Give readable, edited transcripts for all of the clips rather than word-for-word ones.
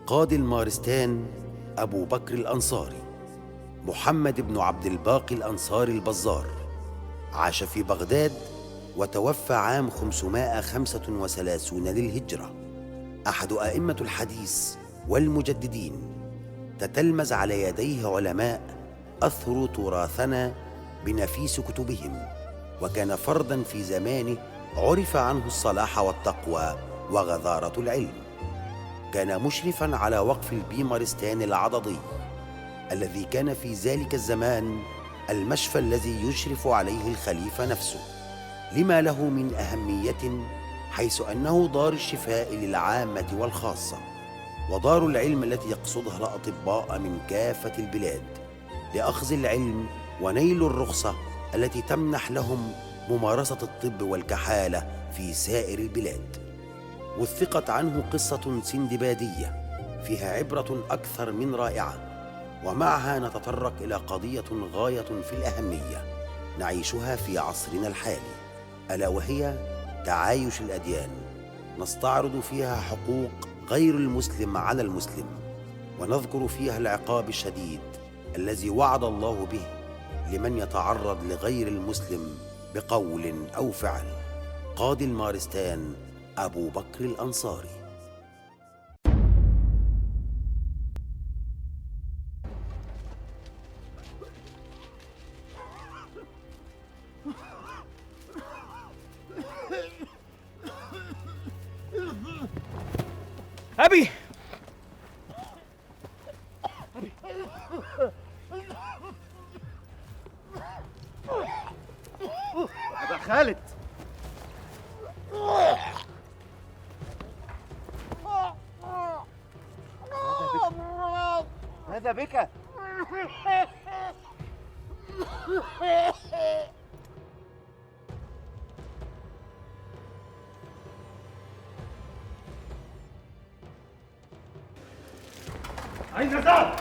قاضي المارستان أبو بكر الأنصاري محمد بن عبد الباقي الأنصاري البزار، عاش في بغداد وتوفى عام 535 للهجرة. أحد أئمة الحديث والمجددين، تتلمذ على يديه علماء أثروا تراثنا بنفيس كتبهم، وكان فرداً في زمانه عرف عنه الصلاح والتقوى وغزارة العلم. كان مشرفاً على وقف البيمارستان العضدي الذي كان في ذلك الزمان المشفى الذي يشرف عليه الخليفة نفسه، لما له من أهمية حيث أنه دار الشفاء للعامة والخاصة، ودار العلم التي يقصدها الأطباء من كافة البلاد لأخذ العلم ونيل الرخصة التي تمنح لهم ممارسة الطب والكحالة في سائر البلاد. وثقت عنه قصة سندبادية فيها عبرة أكثر من رائعة، ومعها نتطرق إلى قضية غاية في الأهمية نعيشها في عصرنا الحالي، ألا وهي تعايش الأديان. نستعرض فيها حقوق غير المسلم على المسلم، ونذكر فيها العقاب الشديد الذي وعد الله به لمن يتعرض لغير المسلم بقول أو فعل. قاضي المارستان أبو بكر الأنصاري. أبي أبا خالد، ماذا بك؟ أين ذهب؟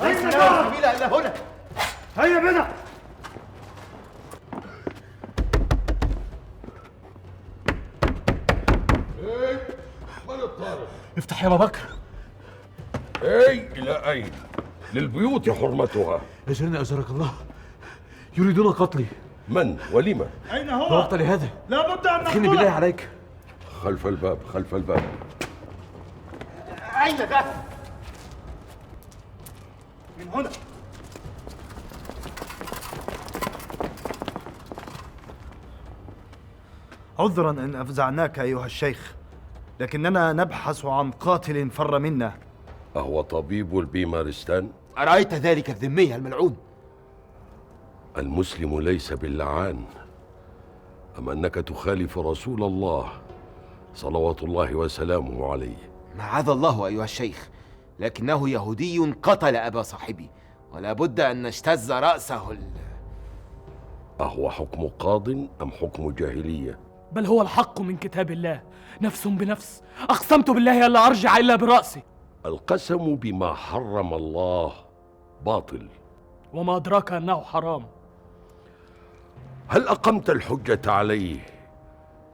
ليس لنا سبيل إلا هنا. هيا بنا. من الطارق؟ افتح يا أبا بكر. إلى أين؟ للبيوت حرمتها. أجرني أجرك الله، يريدون قتلي. من ولم؟ أين هو؟ لا وقت لهذا، لا بد أن نقتله. بالله عليك. خلف الباب، خلف الباب. أين ذهب؟ من هنا. عذرا إن أفزعناك أيها الشيخ، لكننا نبحث عن قاتل فر منا. أهو طبيب البيمارستان؟ أرأيت ذلك الذمي الملعون؟ المسلم ليس باللعان، أم أنك تخالف رسول الله صلوات الله وسلامه عليه؟ معاذ الله أيها الشيخ، لكنه يهودي قتل أبا صاحبي، ولا بد أن نجتز رأسه. أهو حكم قاض أم حكم جاهلية؟ بل هو الحق من كتاب الله، نفس بنفس. أقسمت بالله ألا أرجع إلا برأسي. القسم بما حرم الله باطل. وما أدراك أنه حرام. هل أقمت الحجة عليه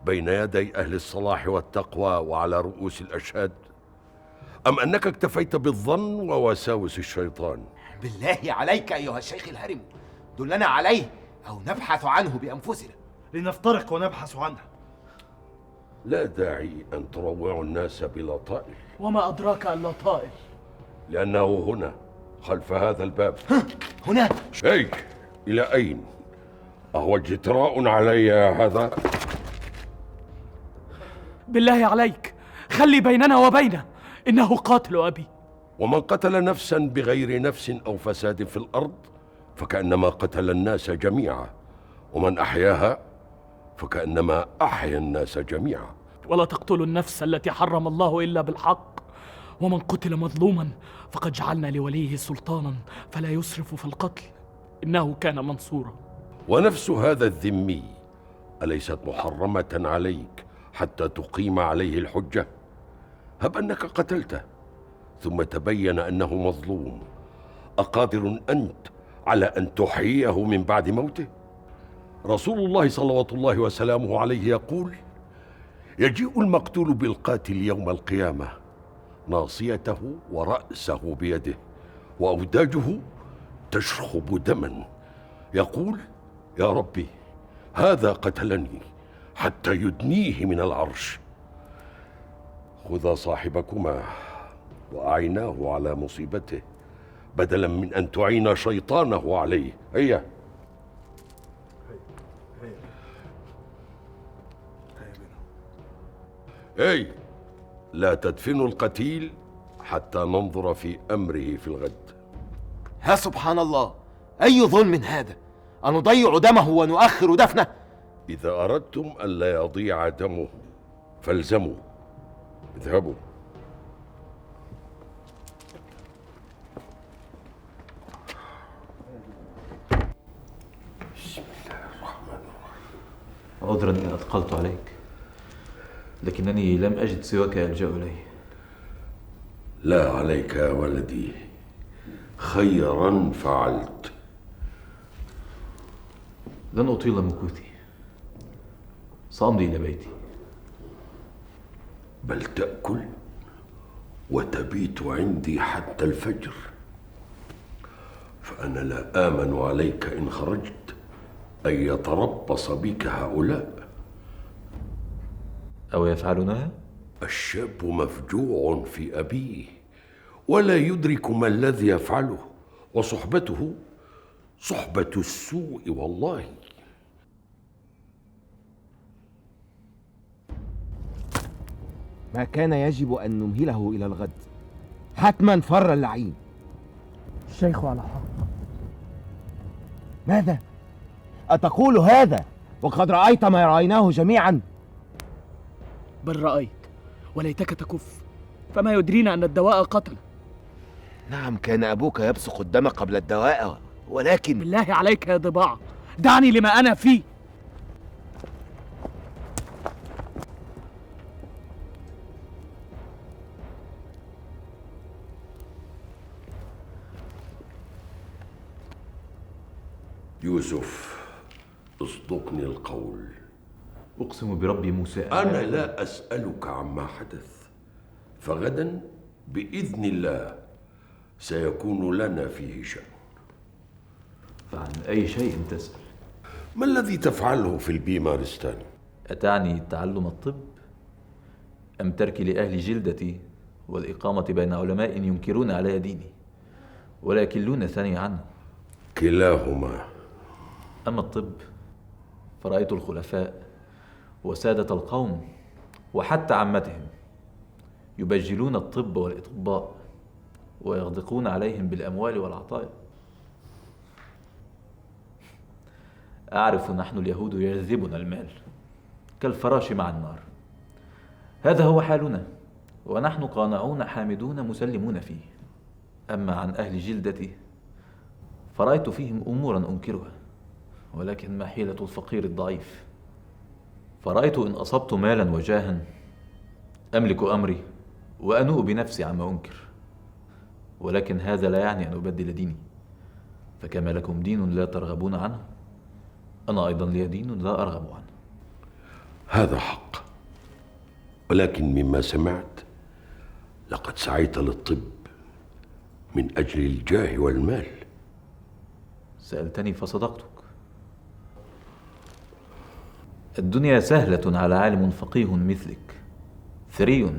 بين يدي أهل الصلاح والتقوى وعلى رؤوس الأشهاد، أم أنك اكتفيت بالظن ووساوس الشيطان؟ بالله عليك أيها الشيخ الهرم، دلنا عليه أو نبحث عنه بأنفسنا. لنفترق ونبحث عنه. لا داعي أن تروعوا الناس بلطائف. وما أدراك ألا طائر؟ لأنه هنا خلف هذا الباب. هنا؟ إلى أين؟ أهو اجتراء علي هذا؟ بالله عليك خلي بيننا وبينه، إنه قاتل أبي. ومن قتل نفسا بغير نفس أو فساد في الأرض فكأنما قتل الناس جميعا، ومن أحياها فكأنما أحيا الناس جميعا. ولا تقتلوا النفس التي حرم الله إلا بالحق، ومن قتل مظلوما فقد جعلنا لوليه سلطانا فلا يسرف في القتل إنه كان منصورا. ونفس هذا الذمي أليست محرمة عليك حتى تقيم عليه الحجة؟ هب أنك قتلته ثم تبين أنه مظلوم، أقادر أنت على أن تحييه من بعد موته؟ رسول الله صلوات الله وسلامه عليه يقول: يجيء المقتول بالقاتل يوم القيامة ناصيته ورأسه بيده، وأوداجه تشخب دما، يقول: يا ربي، هذا قتلني حتى يدنيه من العرش. خذا صاحبكما وأعيناه على مصيبته بدلا من أن تعين شيطانه عليه. هيا. هي، لا تدفنوا القتيل حتى ننظر في أمره في الغد. ها سبحان الله، أي ظلم هذا؟ أنضيع دمه ونؤخر دفنه؟ إذا أردتم ألا يضيع دمه فالزموا. اذهبوا. بسم الله الرحمن الرحيم. عذرا إن أثقلت عليك، لكنني لم أجد سواك ألجأ إليه. لا عليك يا ولدي، خيرا فعلت. لن أطيل مكوثي، سأمضي إلى بيتي. بل تأكل وتبيت عندي حتى الفجر، فأنا لا آمن عليك إن خرجت أن يتربص بك هؤلاء. أو يفعلونها؟ الشاب مفجوع في أبيه ولا يدرك ما الذي يفعله، وصحبته صحبة السوء والله. ما كان يجب أن نمهله إلى الغد، حتما فر اللعين. الشيخ على حق. ماذا؟ أتقول هذا وقد رأيت ما رأيناه جميعا؟ بل رأيت، وليتك تكف، فما يدرينا أن الدواء قتل. نعم، كان أبوك يبصق الدم قبل الدواء، ولكن بالله عليك يا ضباع، دعني لما أنا فيه. يوسف، اصدقني القول. أقسم بربي موسى أنا لا أسألك عما حدث، فغدا بإذن الله سيكون لنا فيه شأن. فعن أي شيء تسأل؟ ما الذي تفعله في البيمارستان؟ أتعني تعلم الطب؟ أم تركي لأهل جلدتي والإقامة بين علماء ينكرون علي ديني ولا يكلون ثاني عنه؟ كلاهما. أما الطب فرأيت الخلفاء وسادة القوم وحتى عامتهم يبجلون الطب والأطباء ويغدقون عليهم بالأموال والعطايا. أعرف نحن اليهود يجذبنا المال كالفراش مع النار. هذا هو حالنا، ونحن قانعون حامدون مسلمون فيه. أما عن أهل جلدتي فرأيت فيهم أمورا أنكرها، ولكن ما حيلة الفقير الضعيف؟ فرأيت إن أصبت مالا وجاها أملك أمري وأنوء بنفسي عما أنكر، ولكن هذا لا يعني أن أبدل ديني، فكما لكم دين لا ترغبون عنه أنا أيضا لي دين لا أرغب عنه. هذا حق، ولكن مما سمعت لقد سعيت للطب من أجل الجاه والمال. سألتني فصدقتك. الدنيا سهلة على عالم فقيه مثلك، ثري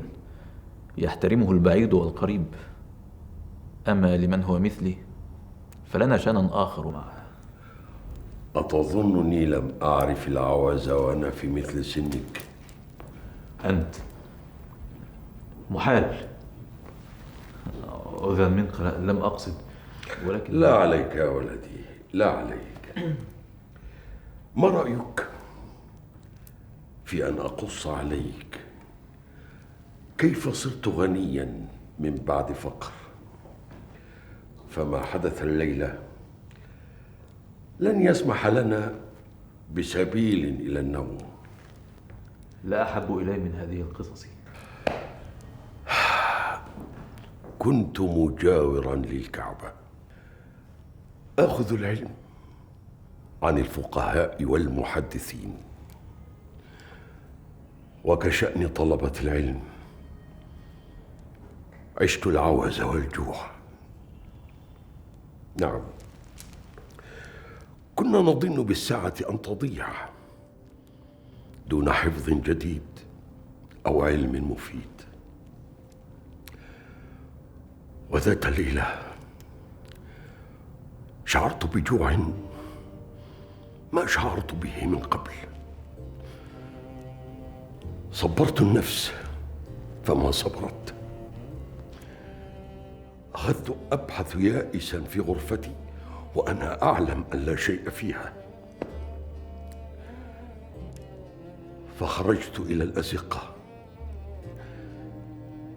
يحترمه البعيد والقريب. أما لمن هو مثلي فلنا شأن آخر معه. أتظنني لم أعرف العوز وأنا في مثل سنك؟ أنت محال. أذن منك، لم أقصد، ولكن لا عليك يا ولدي، لا عليك. ما رأيك في أن أقص عليك كيف صرت غنيا من بعد فقر؟ فما حدث الليلة لن يسمح لنا بسبيل إلى النوم. لا أحب إلي من هذه القصص. كنت مجاورا للكعبة آخذ العلم عن الفقهاء والمحدثين، وكشأن طلبة العلم عشت العوز والجوع. نعم، كنا نظن بالساعة أن تضيع دون حفظ جديد أو علم مفيد. وذات الليلة شعرت بجوع ما شعرت به من قبل. صبرت النفس فما صبرت. أخذت أبحث يائسا في غرفتي وأنا أعلم أن لا شيء فيها، فخرجت إلى الأزقة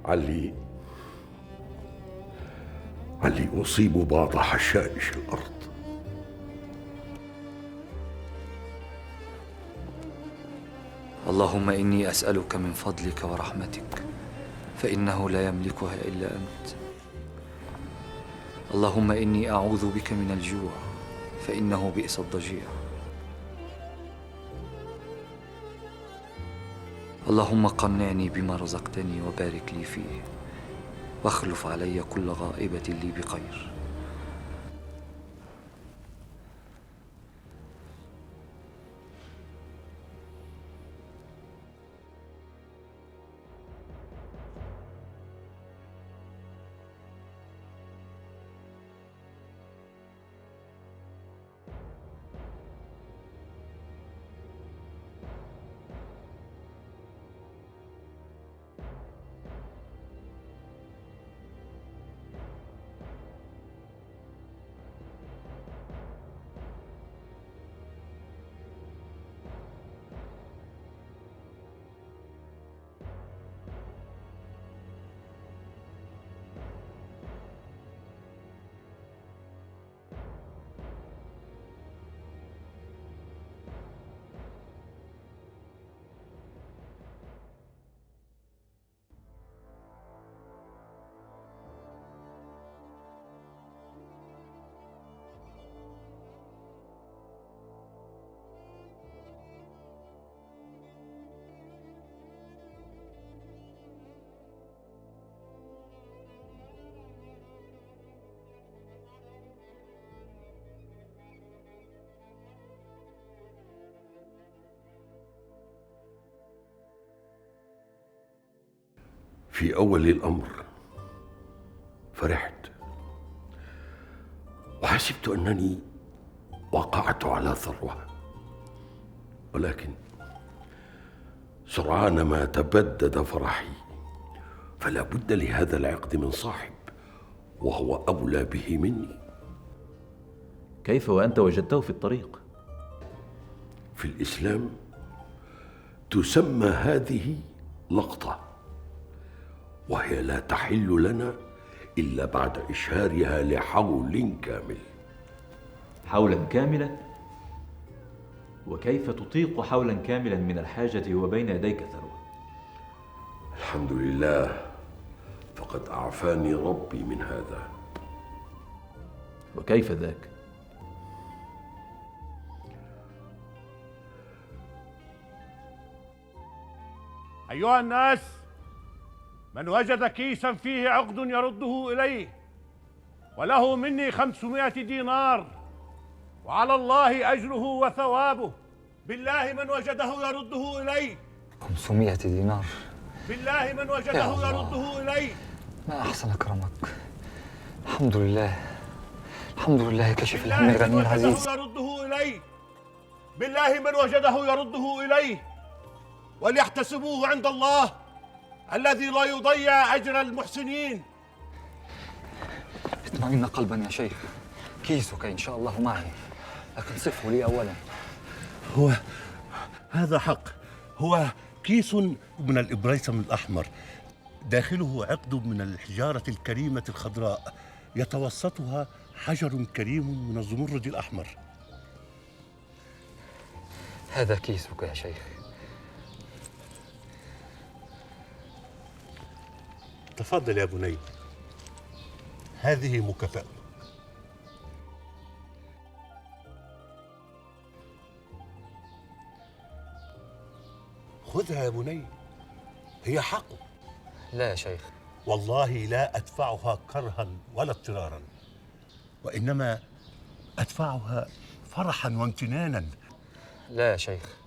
علي أصيب بعض حشائش الأرض. اللهم إني أسألك من فضلك ورحمتك فإنه لا يملكها إلا أنت. اللهم إني أعوذ بك من الجوع فإنه بئس الضجيع. اللهم قنعني بما رزقتني وبارك لي فيه واخلف علي كل غائبة لي بخير. في أول الأمر فرحت وحسبت أنني وقعت على ثروة، ولكن سرعان ما تبدد فرحي، فلا بد لهذا العقد من صاحب وهو أولى به مني. كيف وأنت وجدته في الطريق؟ في الإسلام تسمى هذه لقطة، وهي لا تحل لنا إلا بعد إشهارها لحول كامل. حولا كاملا؟ وكيف تطيق حولا كاملا من الحاجة وبين يديك ثروة؟ الحمد لله، فقد أعفاني ربي من هذا. وكيف ذاك؟ أيها الناس، من وجد كيسا فيه عقد يرده إليه وله مني 500 دينار، وعلى الله أجره وثوابه. بالله من وجده يرده إليه. 500 دينار؟ بالله من وجده يرده إليه. ما أحسن كرمك. الحمد لله، الحمد لله كشف الهم الغني العزيز. يرده إليه. بالله من وجده يرده إليه، وليحتسبوه عند الله الذي لا يضيع أجر المحسنين. اطمئن قلبا يا شيخ، كيسك إن شاء الله معي، لكن صفه لي أولا. هو هذا حق، هو كيس من الإبريسم الأحمر، داخله عقد من الحجارة الكريمة الخضراء، يتوسطها حجر كريم من الزمرد الأحمر. هذا كيسك يا شيخ. تفضل يا بني، هذه مكافأة. خذها يا بني، هي حق. لا يا شيخ، والله لا أدفعها كرها ولا اضطرارا، وإنما أدفعها فرحا وامتنانا. لا يا شيخ،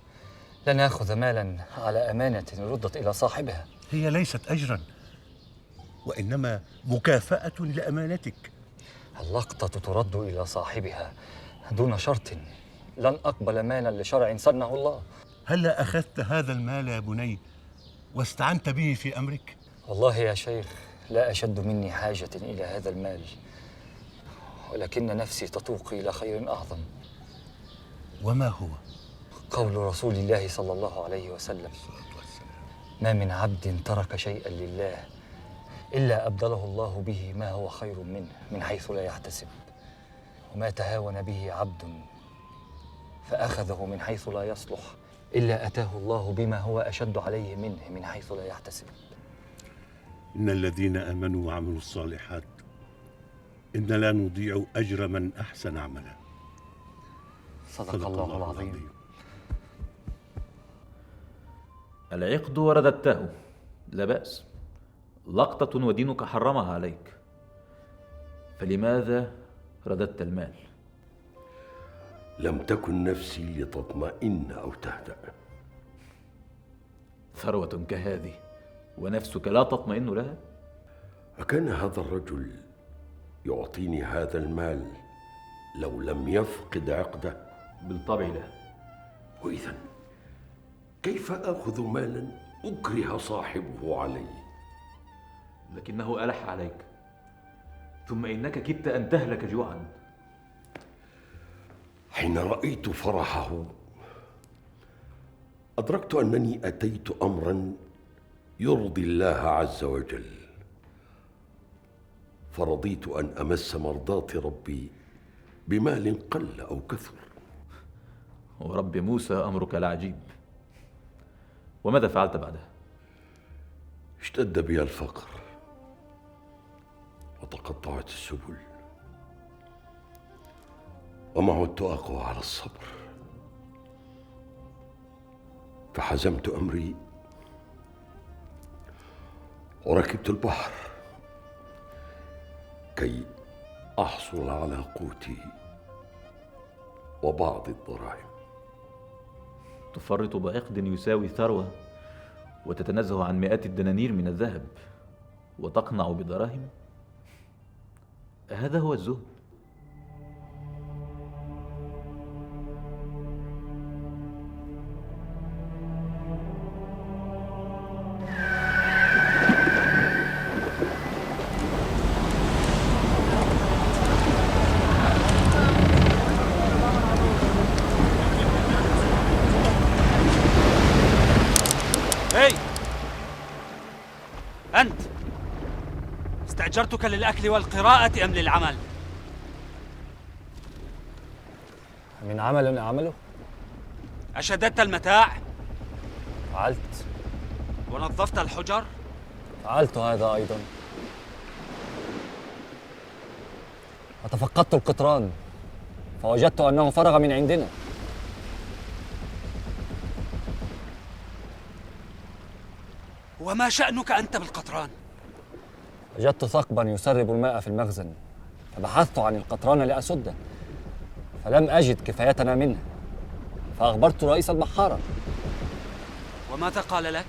لن آخذ مالا على أمانة ردت إلى صاحبها. هي ليست أجرا، وإنما مكافأة لأمانتك. اللقطة ترد إلى صاحبها دون شرط. لن أقبل مالا لشرع سنه الله. هلا أخذت هذا المال يا بني واستعنت به في أمرك؟ والله يا شيخ لا أشد مني حاجة إلى هذا المال، ولكن نفسي تتوق إلى خير أعظم. وما هو؟ قول رسول الله صلى الله عليه وسلم: ما من عبد ترك شيئا لله إلا أبدله الله به ما هو خير منه من حيث لا يحتسب، وما تهاون به عبد فأخذه من حيث لا يصلح إلا أتاه الله بما هو أشد عليه منه من حيث لا يحتسب. إن الذين آمنوا وعملوا الصالحات إن لا نضيع أجر من أحسن عملا. صدق الله العظيم. العقد ورددته، لا بأس، لقطة ودينك حرمها عليك، فلماذا رددت المال؟ لم تكن نفسي لتطمئن أو تهدأ. ثروة كهذه ونفسك لا تطمئن لها؟ أكان هذا الرجل يعطيني هذا المال لو لم يفقد عقده؟ بالطبع لا. وإذن كيف آخذ مالا أكره صاحبه علي؟ لكنه ألح عليك، ثم إنك كدت أن تهلك جوعا. حين رأيت فرحه أدركت أنني أتيت أمرا يرضي الله عز وجل، فرضيت أن أمس مرضاة ربي بمال قل أو كثر. ورب موسى أمرك العجيب. وماذا فعلت بعدها؟ اشتد بي الفقر وتقطعت السبل، وما عدت أقوى على الصبر، فحزمت أمري وركبت البحر كي أحصل على قوتي وبعض الدراهم. تفرط بعقد يساوي ثروة وتتنزه عن مئات الدنانير من الذهب وتقنع بدراهم؟ هذا هو الزهد؟ أنت استأجرتك للأكل والقراءة أم للعمل؟ من عمل أعمله؟ أشددت المتاع؟ فعلت. ونظفت الحجر؟ فعلت هذا أيضا. وتفقدت القطران فوجدت أنه فرغ من عندنا. وما شأنك أنت بالقطران؟ وجدت ثقبا يسرب الماء في المخزن، فبحثت عن القطران لأسده، فلم أجد كفايتنا منه، فأخبرت رئيس البحارة. وماذا قال لك؟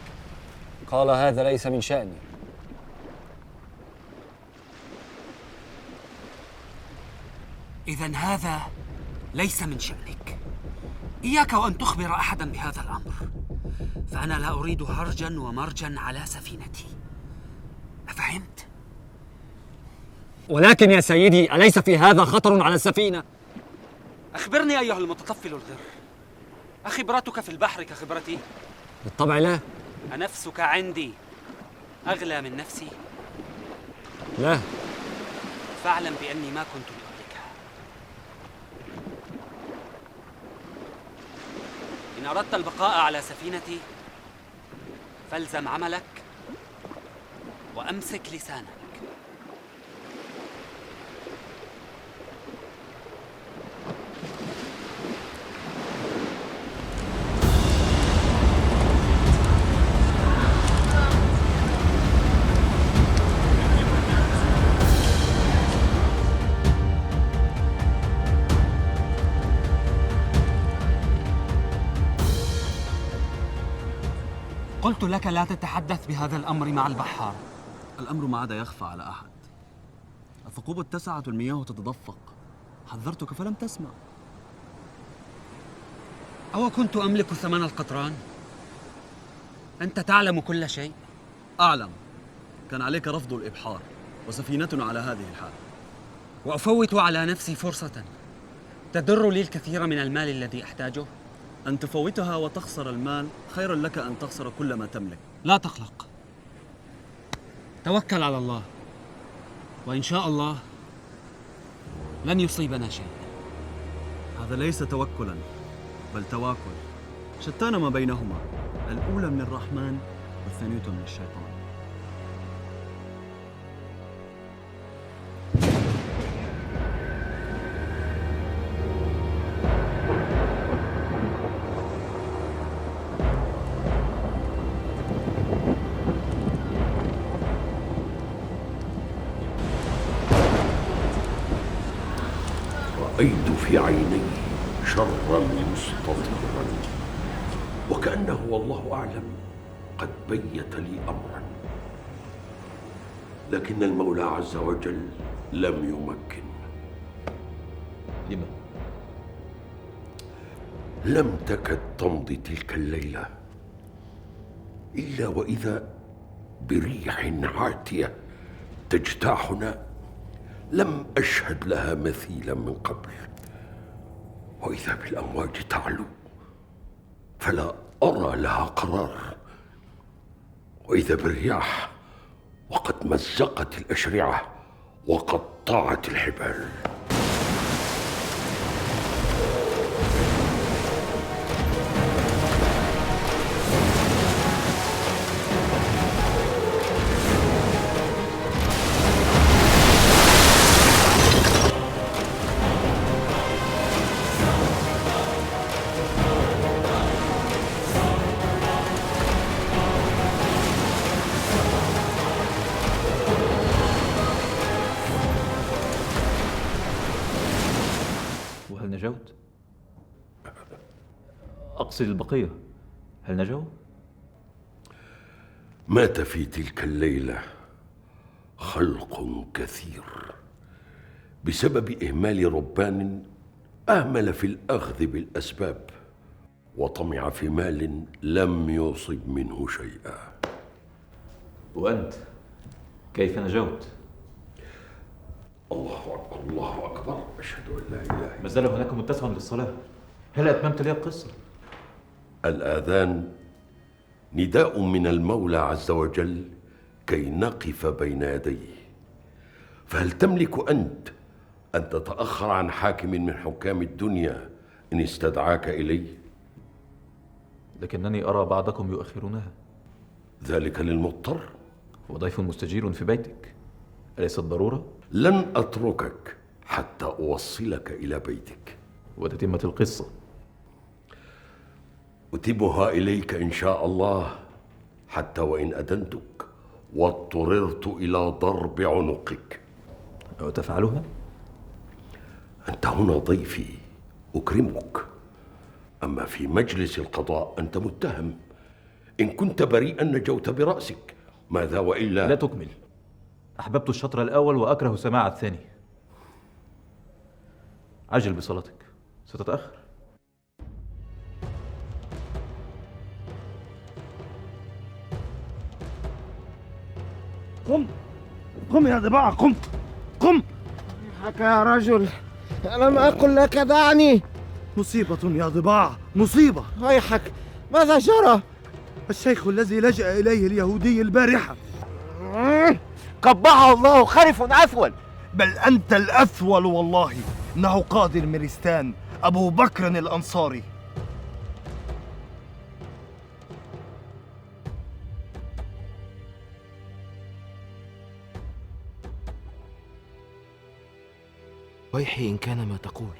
قال: هذا ليس من شأني. إذن هذا ليس من شأنك. إياك وأن تخبر أحدا بهذا الأمر، فأنا لا أريد هرجا ومرجا على سفينتي. أفهمت؟ ولكن يا سيدي، أليس في هذا خطر على السفينة؟ أخبرني أيها المتطفل الغر، أخبرتك في البحر كخبرتي؟ بالطبع لا. أنفسك عندي أغلى من نفسي؟ لا. فاعلم بأني ما كنت لأهلكها. إن أردت البقاء على سفينتي فالزم عملك وأمسك لسانك. قلت لك لا تتحدث بهذا الأمر مع البحار. الأمر ما عاد يخفى على أحد. الثقوب اتسعت والمياه تتدفق. حذرتك فلم تسمع. أو كنت أملك ثمن القطران؟ أنت تعلم كل شيء. أعلم. كان عليك رفض الإبحار وسفينتنا على هذه الحال. وأفوت على نفسي فرصة تدر لي الكثير من المال الذي أحتاجه. أن تفوتها وتخسر المال خير لك أن تخسر كل ما تملك. لا تقلق، توكل على الله، وإن شاء الله لن يصيبنا شيء. هذا ليس توكلا بل تواكل، شتان ما بينهما، الأولى من الرحمن والثانية من الشيطان. رأيت في عينيه شرا مستطيرا، وكأنه والله أعلم قد بيت لي أمرا، لكن المولى عز وجل لم يمكن. لما؟ لم تكد تمضي تلك الليلة إلا وإذا بريح عاتية تجتاحنا لم أشهد لها مثيلا من قبل، وإذا بالأمواج تعلو فلا أرى لها قرار، وإذا بالرياح وقد مزقت الأشرعة وقطعت الحبال. وهل نجوت؟ أقصد البقية، هل نجوا؟ مات في تلك الليلة خلق كثير بسبب إهمال ربان أهمل في الأخذ بالأسباب وطمع في مال لم يصب منه شيئا. وأنت كيف نجوت؟ الله أكبر الله أكبر، أشهد أن لا إله إلا الله. ما زال هناك متسع للصلاة، هل أتممت لي القصة؟ الآذان نداء من المولى عز وجل كي نقف بين يديه، فهل تملك أنت أن تتأخر عن حاكم من حكام الدنيا إن استدعاك إليه؟ لكنني أرى بعضكم يؤخرونها. ذلك للمضطر، وضيف مستجير في بيتك، أليست ضرورة؟ لن أتركك حتى أوصلك إلى بيتك وتتمت القصة. أتمها إليك إن شاء الله، حتى وإن أدنتك واضطررت إلى ضرب عنقك. أو تفعلها؟ أنت هنا ضيفي أكرمك، أما في مجلس القضاء أنت متهم. إن كنت بريئا نجوت برأسك، ماذا وإلا؟ لا تكمل. أحببت الشطر الأول وأكره سماع الثاني. عجل بصلاتك، ستتأخر. قم يا ضباع، قم قم. ويحك يا رجل، ألم أقل لك دعني؟ مصيبة يا ضباع، مصيبة. ويحك، ماذا جرى؟ الشيخ الذي لجأ إليه اليهودي البارحة قبحه الله خرف أثول. بل أنت الأثول والله. إنه قاضي الميرستان أبو بكر الأنصاري. ويحي إن كان ما تقول.